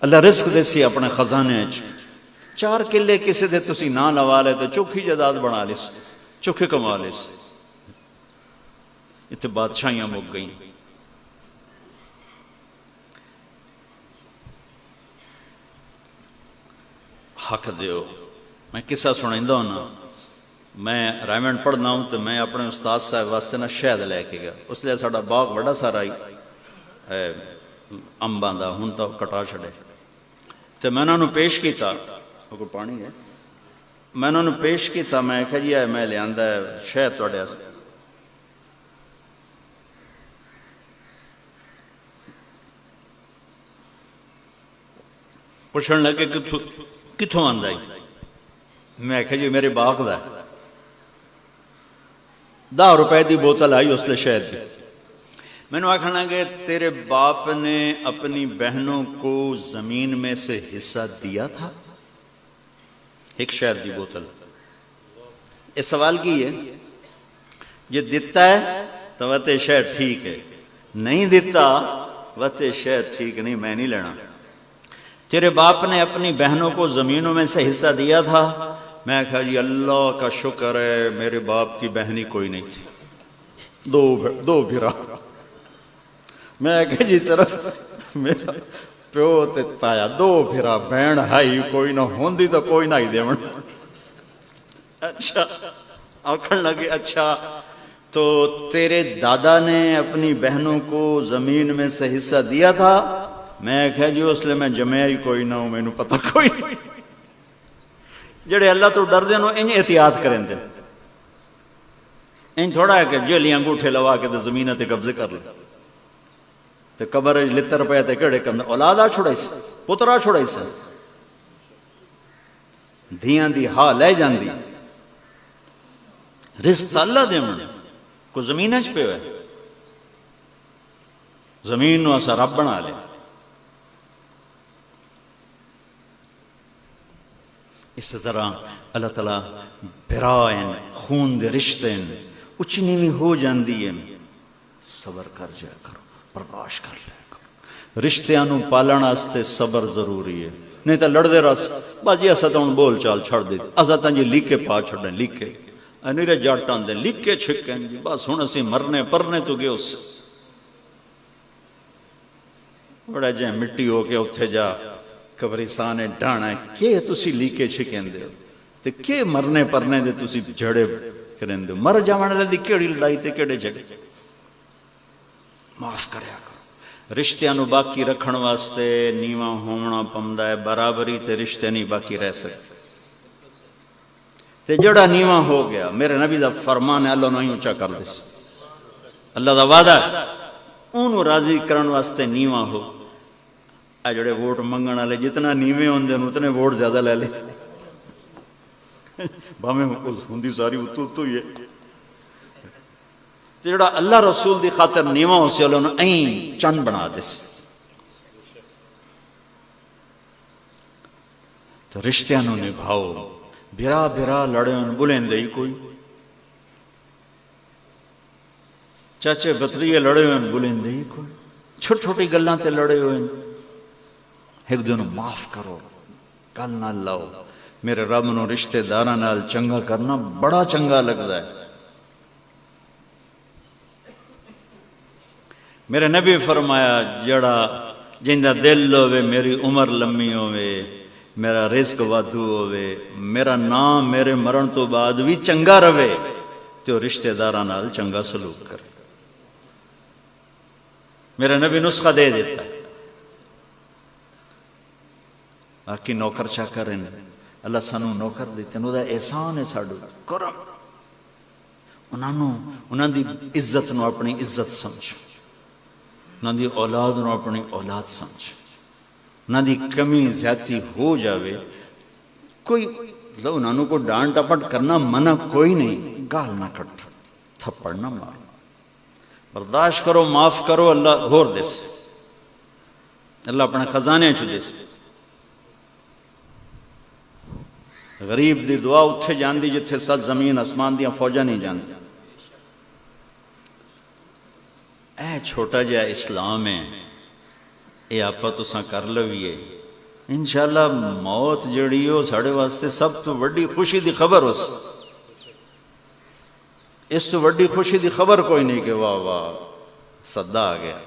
اللہ رزق دے سی اپنے خزانے 4 کلے کسی دے تسی نہ لوا لے تو چوکھی جائیداد بنا لی سی، چوکھے کما لی سی، اتنے بادشاہیاں مک گئیں۔ حق دیو۔ میں قصہ سنائندہ ہوں نا، میں رائمنڈ پڑھنا ہوں تو میں اپنے استاد صاحب واسطے نا شہد لے کے گیا، اس لیے ساڑھا باغ بڑا سارا آئی امباں دا، ہوں تو کٹا چھڑے، تو میں انہوں نے پیش کیتا، کوئی پانی ہے، میں انہوں نے پیش کیتا، میں کہا جی میں لے آندہ ہے شہد توڑے واسطے، پوچھنے لگے کتھوں آندہ ہے؟ میں کہا جی میرے باغ دا ہے، 10 روپے دی بوتل آئی اس لئے شہد دی۔ میں نے آکھنا لگے تیرے باپ نے اپنی بہنوں کو زمین میں سے حصہ دیا تھا؟ ایک شہد دی بوتل۔ اس سوال کی ہے یہ دیتا ہے تو وتے شہد ٹھیک ہے، نہیں دیتا وتے شہد ٹھیک نہیں، میں نہیں لینا۔ تیرے باپ نے اپنی بہنوں کو زمینوں میں سے حصہ دیا تھا؟ میں کہا جی اللہ کا شکر ہے میرے باپ کی بہنی کوئی نہیں تھی، دو بھیرا۔ میں کہا جی صرف میرا پیو تے تایا، 2 بھیرا، بہن ہائی کوئی نہ ہوندی تو کوئی نہ ہی دے من۔ اچھا آکھن لگے اچھا تو تیرے دادا نے اپنی بہنوں کو زمین میں سے حصہ دیا تھا؟ میں کہا جی اس لئے میں جمعہ ہی کوئی نہ ہوں، میں نے پتہ کوئی نہیں۔ جڑے اللہ تو ڈر دیں انہیں احتیاط کریں دیں، ان تھوڑا ہے کہ جیلی انگوٹھے لوا کے زمینہ تے قبضے کر لیں تے قبر لتر پہ تے کڑے کم اولاد آ چھوڑا اس پتر آ چھوڑا اس دھیاں دی ہاں لے جان دی رزق اللہ دے من کو زمینہ چ پہ ہوئے، زمین نو اسا رب بنا لے۔ اس طرح اللہ تعالیٰ برائن خون دے رشتے اچھی نیوی ہو جاندی ہے، صبر کر جائے کرو، برداشت کر جائے کرو، رشتیاں نو پالن واسطے صبر ضروری ہے، نہیں تو لڑ دے رس باجی اسا تو ہن بول چال چھڑ دے اسا تاں جی لیکے پا چھڑیں لیکے انیرے جاٹاں دے لیکے چھکیں جی بس ہن اسی مرنے پرنے تو گئے اس بڑا جائیں مٹی ہو کے اتھے جا قبرستان ڈانا ہے کہ تسی لیکے چھکیں دے تے کہ مرنے پرنے دے تسی جڑے کریں دے مر جاوانے دے کیڑی لڑائی تے کیڑے جھگڑے۔ معاف کریا کرو، رشتیاں نو باقی رکھن واسطے نیواں ہونا پمدا ہے، برابری تے رشتے نہیں باقی رہ سکتے تے جڑا نیواں ہو گیا میرے نبی دا فرمان ہے اللہ نو ہی اونچا کر دے، اللہ دا وعدہ ہے اونوں راضی کرن واسطے نیواں ہو۔ اے جڑے ووٹ منگن والے جتنا نیویں ہوندے اتنے ووٹ زیادہ لے لے، بھاویں ہوندی ساری اتو ہی ہے، جڑا اللہ رسول دی خاطر نیواں ہو سی اللہ نو این چند بنا دے سی۔ تو رشتیاں نو نبھاؤ، بھرا بھرا لڑے ان بلیں دے ہی کوئی، چاچے بتریے لڑے ان بلیں دے ہی کوئی، چھوٹ چھوٹی گلاں تے لڑے ہوئے ایک دن معاف کرو، گل نہ لاؤ۔ میرے رب نو رشتہ داراں نال چنگا کرنا بڑا چنگا لگدا ہے۔ میرے نبی فرمایا جڑا جندا دل ہوئے میری عمر لمبی ہوئے، میرا رزق وادو ہوئے، میرا نام میرے مرن تو بعد بھی چنگا رہے تو رشتہ داراں نال چنگا سلوک کرے۔ میرے نبی نسخہ دے دیتا ہے، باقی نوکر چاکر ہیں اللہ سانو نوکر دیتے ہیں، وہ احسان ہے ساڈو کرم، انہاں دی عزت نو اپنی عزت سمجھو، انہاں دی اولاد نو اپنی اولاد سمجھو، انہاں دی کمی زیادتی ہو جاوے کوئی انہاں کو ڈانٹ ٹپٹ کرنا منع کوئی نہیں، گال نہ کٹو، تھپڑ نہ مارو، برداشت کرو، معاف کرو، اللہ ہور دیس، اللہ اپنے خزانے چ دیس۔ غریب دی دعا اتھے جاندی جتھے سات زمین اسمان دیاں فوجاں نہیں جاندی۔ اے چھوٹا جہا اسلام ہے، اے آپا تساں کر لویے، انشاءاللہ موت جڑی ہو ساڑے واسطے سب تو وڈی خوشی دی خبر اس تو وڈی خوشی دی خبر کوئی نہیں کہ واہ واہ صدا آ گیا.